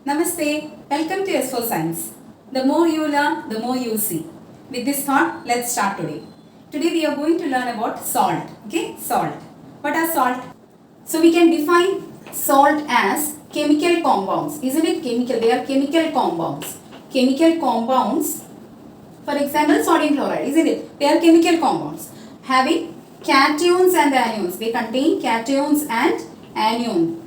Namaste, welcome to S4 Science. The more you learn, the more you see. With this thought, let's start today. Today we are going to learn about salt. Okay, salt. What are salt? So we can define salt as chemical compounds. Isn't it chemical? They are chemical compounds. Chemical compounds, for example, sodium chloride, isn't it? They are chemical compounds having cations and anions. They contain cations and anions,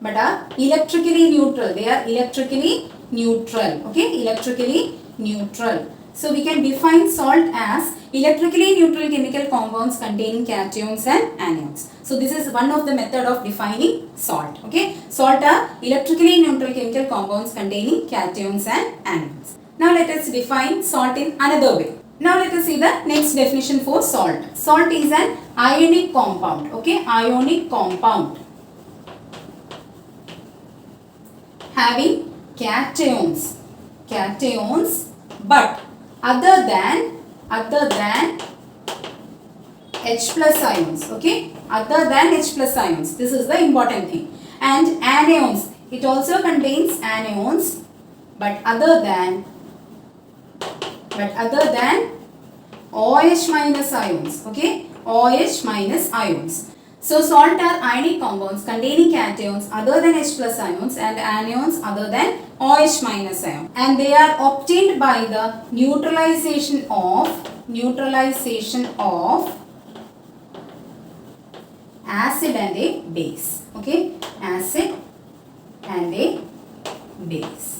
but are electrically neutral. They are electrically neutral. Okay, electrically neutral. So we can define salt as electrically neutral chemical compounds containing cations and anions. So this is one of the method of defining salt. Okay, salt are electrically neutral chemical compounds containing cations and anions. Now let us define salt in another way. Now let us see the next definition for salt. Salt is an ionic compound. Okay, ionic compound having cations but other than H plus ions. Okay, other than H plus ions, this is the important thing. And anions, it also contains anions but other than OH minus ions. Okay, OH minus ions. So salt are ionic compounds containing cations other than H plus ions and anions other than OH minus ion, and they are obtained by the neutralization of acid and a base. Okay, acid and a base.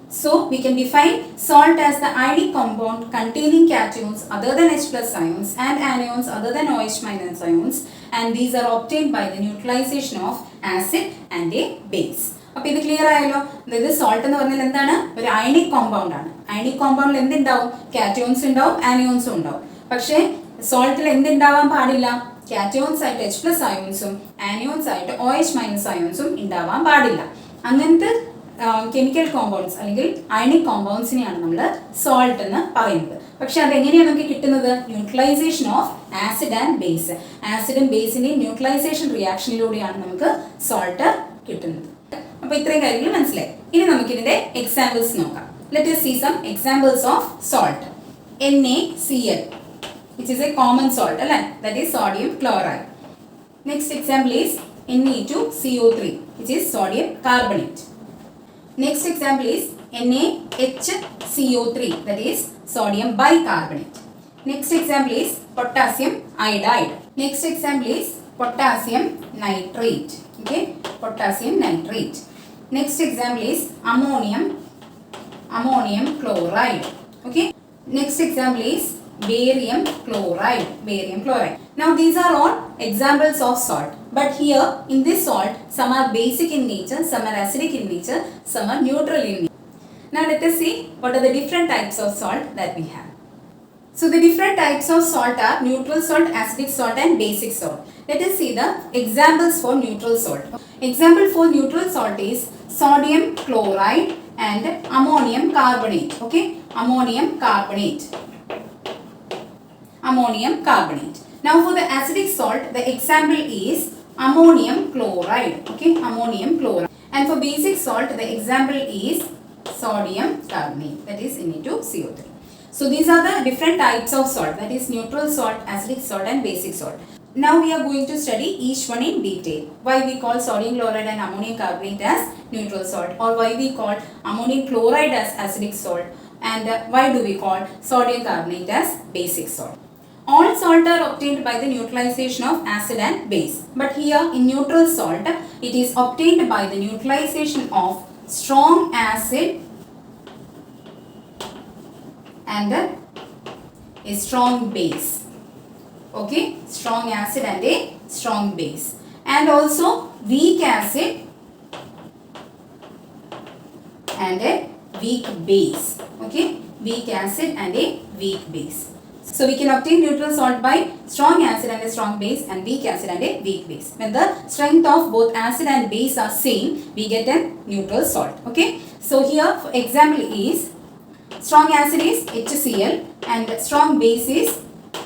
So we can define salt as the ionic compound containing cations other than H plus ions and anions other than OH minus ions, and these are obtained by the neutralization of acid and a base. അപ്പോൾ ഇത് clear ആയല്ലോ. അതായത് salt എന്ന് പറഞ്ഞാൽ എന്താണ്? ഒരു ionic compound ആണ്. Ionic കോമ്പൗണ്ടിൽ എന്തുണ്ടാവും? കാറ്റയോൺസ് ഉണ്ടാവും, ആനിയോൺസും ഉണ്ടാവും. പക്ഷേ സോൾട്ടിൽ എന്തുണ്ടാവാൻ പാടില്ല? കാറ്റയോൺസ് ആയിട്ട് H plus അയോൺസും ആനിയോൺസ് ആയിട്ട് OH മൈനസ് അയോൺസും ഉണ്ടാവാൻ പാടില്ല. അങ്ങനത്തെ കെമിക്കൽ കോമ്പൗണ്ട്സ് അല്ലെങ്കിൽ അയണിക് കോമ്പൗണ്ട്സിനെയാണ് നമ്മൾ സോൾട്ട് എന്ന് പറയുന്നത്. പക്ഷെ അതെങ്ങനെയാണ് നമുക്ക് കിട്ടുന്നത്? Neutralisation of acid and base. ആസിഡും ബേസിന്റെയും ന്യൂട്രലൈസേഷൻ റിയാക്ഷനിലൂടെയാണ് നമുക്ക് സോൾട്ട് കിട്ടുന്നത്. അപ്പോൾ ഇത്രയും കാര്യങ്ങൾ മനസ്സിലായി. ഇനി നമുക്ക് ഇതിന്റെ എക്സാമ്പിൾസ് നോക്കാം. Let us see some examples of salt. NaCl, which is a common salt, അല്ലേ? That is sodium chloride. Next example is Na2CO3, which is sodium carbonate. Next example is NaHCO3, that is sodium bicarbonate. Next example is potassium iodide. Next example is potassium nitrate. Okay, potassium nitrate. Next example is ammonium chloride. Okay. Next example is barium chloride. Now these are all examples of salt. But here in this salt, some are basic in nature, some are acidic in nature, some are neutral in nature. Now let us see what are the different types of salt that we have. So the different types of salt are neutral salt, acidic salt and basic salt. Let us see the examples for neutral salt. Example for neutral salt is sodium chloride and ammonium carbonate. Okay, ammonium carbonate. Now for the acidic salt, the example is ammonium chloride. Okay, ammonium chloride. And for basic salt, the example is sodium carbonate, that is Na2CO3. So these are the different types of salt, that is neutral salt, acidic salt and basic salt. Now we are going to study each one in detail. Why we call sodium chloride and ammonium carbonate as neutral salt, or why we call ammonium chloride as acidic salt, and why do we call sodium carbonate as basic salt. All salt are obtained by the neutralization of acid and base. But here in neutral salt, it is obtained by the neutralization of strong acid and a strong base. Okay, strong acid and a strong base. And also weak acid and a weak base. Okay, weak acid and a weak base. So we can obtain neutral salt by strong acid and a strong base and weak acid and a weak base. When the strength of both acid and base are same, we get a neutral salt. Okay. So here for example is strong acid is HCl and strong base is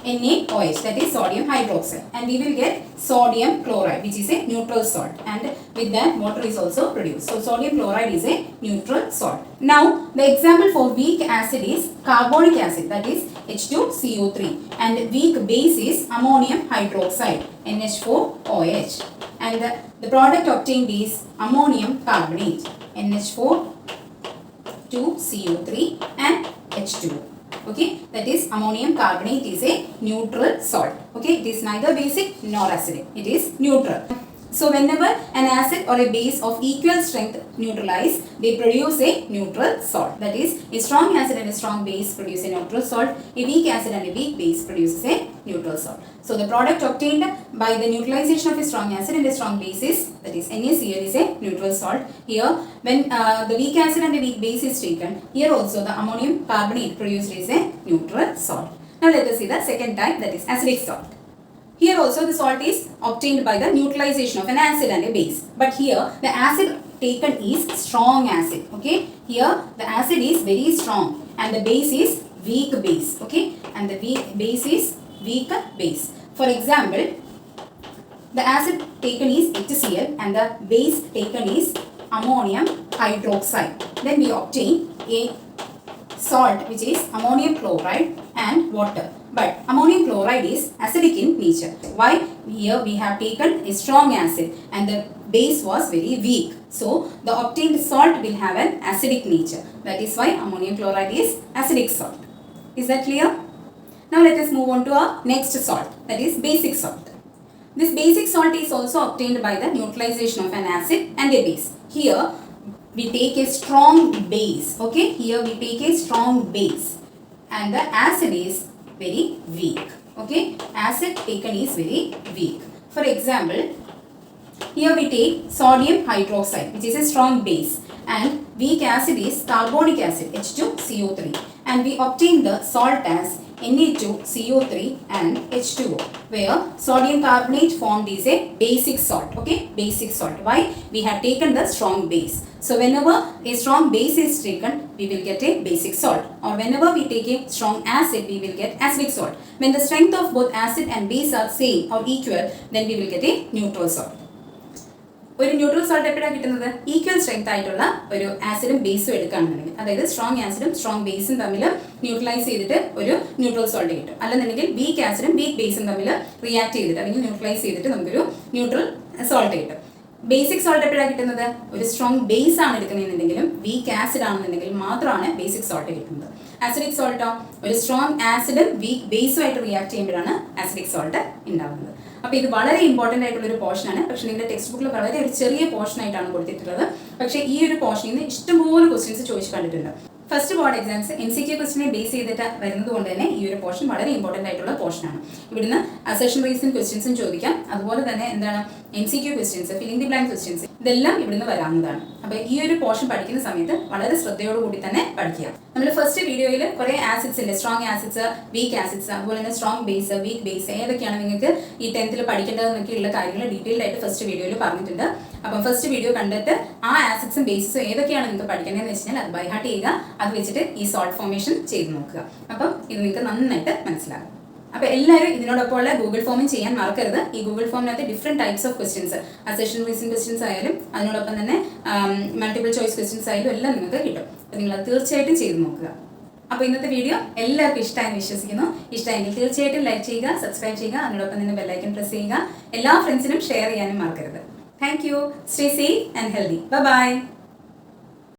NaOH, that is sodium hydroxide, and we will get sodium chloride, which is a neutral salt, and with that water is also produced. So sodium chloride is a neutral salt. Now the example for weak acid is carbonic acid, that is H2CO3, and weak base is ammonium hydroxide, NH4OH, and the product obtained is ammonium carbonate, NH4 2CO3 and H2O. Okay, that is ammonium carbonate is a neutral salt. Okay, it is neither basic nor acidic, it is neutral. So whenever an acid or a base of equal strength neutralize, they produce a neutral salt. That is, a strong acid and a strong base produce a neutral salt. A weak acid and a weak base produces a neutral salt. So the product obtained by the neutralization of a strong acid and a strong base is, that is NaCl, is a neutral salt. Here, when the weak acid and the weak base is taken, here also the ammonium carbonate produced is a neutral salt. Now let us see the second type, that is acidic salt. Here also the salt is obtained by the neutralization of an acid and a base. But here the acid taken is strong acid. Okay. Here the acid is very strong and the base is weak base. Okay. And the weak base is weak base. For example, the acid taken is HCl and the base taken is ammonium hydroxide. Then we obtain a salt which is ammonium chloride and water. But ammonium chloride is acidic in nature. Why? Here we have taken a strong acid and the base was very weak. So the obtained salt will have an acidic nature. That is why ammonium chloride is acidic salt. Is that clear? Now let us move on to our next salt, that is basic salt. This basic salt is also obtained by the neutralization of an acid and a base. Here we take a strong base. Okay, here we take a strong base and the acid is very weak. Okay, acid taken is very weak. For example, here we take sodium hydroxide, which is a strong base, and weak acid is carbonic acid, H2CO3, and we obtain the salt as Na2CO3 and H2O, where sodium carbonate formed is a basic salt. Okay, basic salt. Why? We have taken the strong base. So whenever a strong base is taken, we will get a basic salt, or whenever we take a strong acid, we will get acidic salt. When the strength of both acid and base are same or equal, then we will get a neutral salt. ഒരു neutral salt എപ്പോഴാണ് കിട്ടുന്നത്? Equal strength ആയിട്ടുള്ള ഒരു ആസിഡും ബേസും എടുക്കുകയാണെന്നുണ്ടെങ്കിൽ, അതായത് strong ആസിഡും strong ബേസും തമ്മിൽ ന്യൂട്രലൈസ് ചെയ്തിട്ട് ഒരു ന്യൂട്രൽ സോൾട്ട് കിട്ടും. അല്ലെന്നുണ്ടെങ്കിൽ വീക്ക് ആസിഡും വീക്ക് ബേസും തമ്മിൽ റിയാക്ട് ചെയ്തിട്ട് അല്ലെങ്കിൽ ന്യൂട്രലൈസ് ചെയ്തിട്ട് നമുക്കൊരു ന്യൂട്രൽ സോൾട്ട് കിട്ടും. ബേസിക് സോൾട്ട് എപ്പോഴാണ് കിട്ടുന്നത്? ഒരു സ്ട്രോങ് ബേസ് ആണ് എടുക്കുന്നതെന്നുണ്ടെങ്കിലും വീക്ക് ആസിഡ് ആണെന്നുണ്ടെങ്കിലും മാത്രമാണ് ബേസിക് സോൾട്ട് കിട്ടുന്നത്. ആസിഡിക് സോൾട്ടോ ഒരു സ്ട്രോങ് ആസിഡും വീക്ക് ബേസുമായിട്ട് റിയാക്ട് ചെയ്യുമ്പോഴാണ് ആസിഡിക് സോൾട്ട് ഉണ്ടാകുന്നത്. അപ്പോൾ ഇത് വളരെ ഇമ്പോർട്ടൻ്റ് ആയിട്ടുള്ള ഒരു പോർഷനാണ്. പക്ഷേ നിങ്ങളുടെ ടെക്സ്റ്റ് ബുക്കിൽ വളരെ ഒരു ചെറിയ പോർഷൻ ആയിട്ടാണ് കൊടുത്തിട്ടുള്ളത്. പക്ഷേ ഈ ഒരു പോർഷനിൽ നിന്ന് ഇഷ്ടംപോലെ ക്വസ്റ്റ്യൻസ് ചോദിച്ചു കണ്ടിട്ടുണ്ട്. ഫസ്റ്റ് ബോർഡ് എക്സാംസ് MCQ ക്വസ്റ്റിനെ ബേസ് ചെയ്തിട്ട് വരുന്നത് കൊണ്ട് തന്നെ ഈ ഒരു പോർഷൻ വളരെ ഇമ്പോർട്ടൻ്റ് ആയിട്ടുള്ള പോർഷനാണ്. ഇവിടുന്ന് അസെഷൻ റീസൺ ക്വസ്റ്റ്യൻസും ചോദിക്കാം. അതുപോലെ തന്നെ എന്താണ് MCQ questions, filling the blank questions, ഇതെല്ലാം ഇവിടുന്ന് വരാവുന്നതാണ്. അപ്പോൾ ഈ ഒരു പോർഷൻ പഠിക്കുന്ന സമയത്ത് വളരെ ശ്രദ്ധയോടുകൂടി തന്നെ പഠിക്കുക. നമ്മൾ ഫസ്റ്റ് വീഡിയോയിൽ കുറേ ആസിഡ്സ് ഉണ്ട്, സ്ട്രോങ് ആസിഡ്സ്, വീക്ക് ആസിഡ്സ്, അതുപോലെ തന്നെ സ്ട്രോങ് ബേസ്, വീക്ക് ബേസ്, ഏതൊക്കെയാണ് നിങ്ങൾക്ക് ഈ 10th പഠിക്കേണ്ടതെന്നൊക്കെയുള്ള കാര്യങ്ങൾ ഡീറ്റെയിൽഡ് ആയിട്ട് ഫസ്റ്റ് വീഡിയോയിൽ പറഞ്ഞിട്ടുണ്ട്. അപ്പം ഫസ്റ്റ് വീഡിയോ കണ്ടിട്ട് ആ ആസിഡ്സും ബേസസും ഏതൊക്കെയാണ് നിങ്ങൾക്ക് പഠിക്കേണ്ടതെന്ന് വെച്ചാൽ അത് ബൈ ഹാർട്ട് ചെയ്യുക. അത് വെച്ചിട്ട് ഈ സോൾട്ട് ഫോർമേഷൻ ചെയ്ത് നോക്കുക. അപ്പം ഇത് നിങ്ങൾക്ക് നന്നായിട്ട് മനസ്സിലാകും. അപ്പോൾ എല്ലാവരും ഇതിനോടൊപ്പമുള്ള ഗൂഗിൾ ഫോമും ചെയ്യാൻ മറക്കരുത്. ഈ ഗൂഗിൾ ഫോമിനകത്ത് different types of questions, assertion reason questions ആയാലും അതിനോടൊപ്പം തന്നെ മൾട്ടിപ്പിൾ ചോയ്സ് ക്വസ്റ്റ്യൻസ് ആയാലും എല്ലാം നിങ്ങൾക്ക് കിട്ടും. അപ്പോൾ നിങ്ങളത് തീർച്ചയായിട്ടും ചെയ്ത് നോക്കുക. അപ്പോൾ ഇന്നത്തെ വീഡിയോ എല്ലാവർക്കും ഇഷ്ടമായെന്ന് വിശ്വസിക്കുന്നു. ഇഷ്ടമായെങ്കിൽ തീർച്ചയായിട്ടും ലൈക്ക് ചെയ്യുക, സബ്സ്ക്രൈബ് ചെയ്യുക, അതിനോടൊപ്പം തന്നെ ബെല്ലൈക്കൺ പ്രസ് ചെയ്യുക. എല്ലാ ഫ്രണ്ട്സിനും ഷെയർ ചെയ്യാനും മറക്കരുത്. Thank you. Stay safe and healthy. Bye-bye.